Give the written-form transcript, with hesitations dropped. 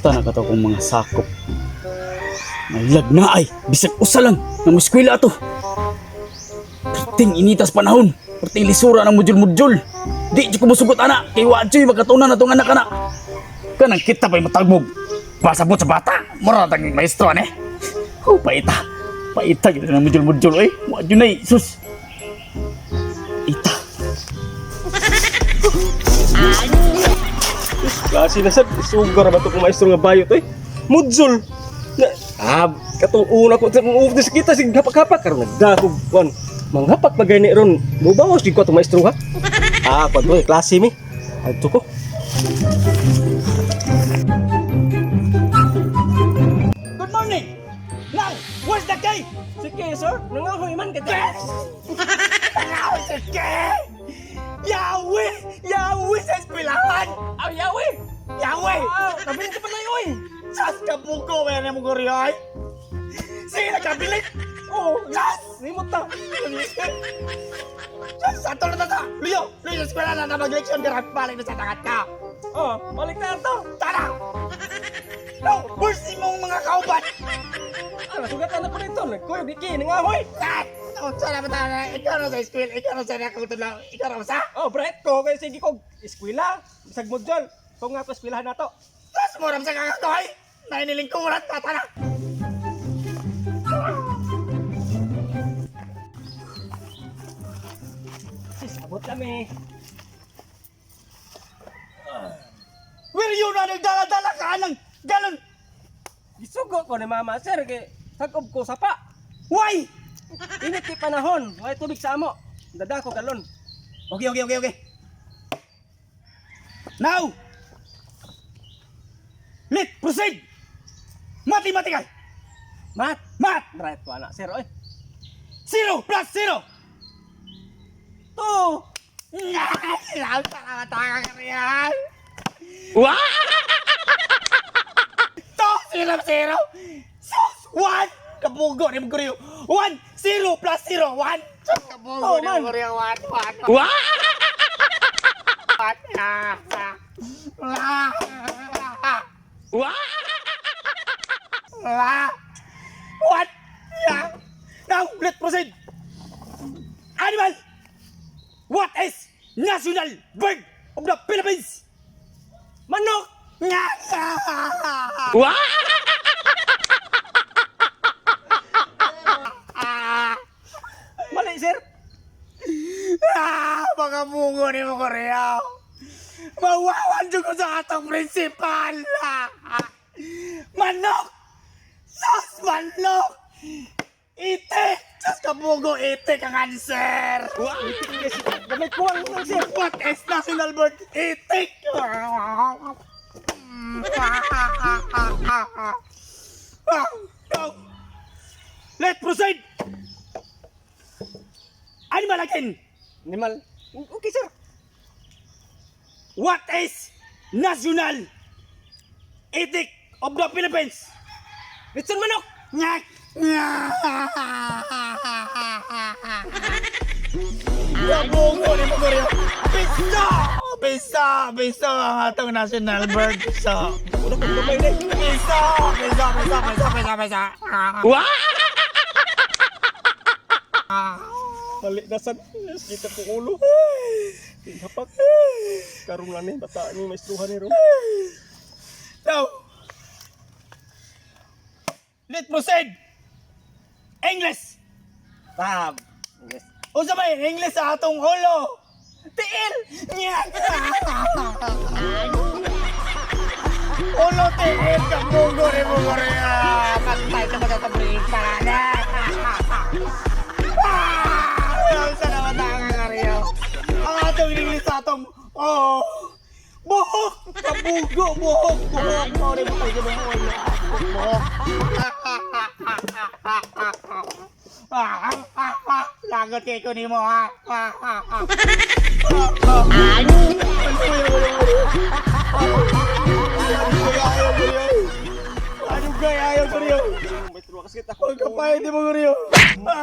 Basta na kato kong mga sakop. Nailag na ay, bisag usa lang, na muskwila ato. Perting initas panahon, perting lisura ng mudjul-mudjul. Di ko musugot anak, kay wadjoy magkatunan na tong anak-anak. Kanang kita pa'y matagmog. Pasabot sa bata, mura tang maestro ane. Oh, paita. Paita gitu ng mudjul-mudjul eh. Wadjoy na sus. Ita. Klase na sad, sugar ba ito kung maestro nga bayot eh. Mudjul. Katong una ko sa ufis kita sig hapak-hapak karon nagdakog kuan. Manghapak pa gani ron. Mubawas di ko to maestro ha. Kuan to klase mi. Adto ko. Good morning. Now, where's the key? Sige sir, nangahoy man ka. Nangahoy sa key. Yawi sa eskwelahan. Yawi. Yawi. Kabilin ka pa na oy. Sas ka buko, may na mo guryoy. Sige, nagkabilit. Sas. Limot ta. Sas, ato na ta. Luyo sa eskwelahan na mag-leksyon ka. Balik na sa tangat ka. Balik na to. Tara. No, bursi mong mga kauban. Sugatan na ko dito. Nagkuyo di ki nangahoy. Sas. Sana ba tayo? Ikaw na sa eskwela. Ikaw na sa nakakutulaw. Ikaw na sa? Bright ko kay sige ko eskwela. Bisag modjol. Kung nga ko eskwelahan na to. Sas, moram sa kakakoy. Nainilingkurat ka, tara. Abot kami. Where you na nagdala-dala ka ng galon? Gisugo ko ni mama sir kay sakob ko sapa. Why? Init ti panahon, way tubig sa amo. Dada ko galon. Okay. Now, let's proceed. Mathematical. Mat. Math. Right ko anak sir oy. 0 plus 0. 2. Lang taka ka riyan. Wow! 2 0 0. Sus 1. Kabugo ni mo guriyo. 1 0 plus 0 1. Sus kabugo ni mo guriyo 1 1. Wow! What? Now, let's proceed. Animal. What is national bird of the Philippines? Manok. Wow! Mali sir. Mga bungo ni mo Korea. Mawawan dyan ko sa atong prinsipal. Manok! Sus, manok! Itik! Sus, kabugo, itik ang answer! Wow! Gamay ko ang sir. What is national bird? Itik! Let's proceed! Animal again! Animal. Okay sir. What is national itik of the Philippines? Bitson manok. Nyak! Gabungo ni mo Goryo! Bisa ang atong national bird. Bisa! Udah ko gamay na. Bisa! Wow! Mali na sad. Kita ko ulo. Hapak. Karong na ni bata ni maestruhan ni ro. Now, let's proceed. English. Tab. Yes. Unsa ba yun? English sa atong ulo. Tiil. Nyak. Ulo tiil ka bungo ni mo Korea. Pagtay ka ba sa tabring parada? Ang sana matanga ka rin. Ang atong English sa atong buhok. Kabugo, buhok. Sorry mo tayo sa buhok. Buhok. Lagot kayo ko ni mo ha. Ano gaya ayaw ko rin? May truwa kasi kita. Huwag ka pa, hindi mo ko rin. No.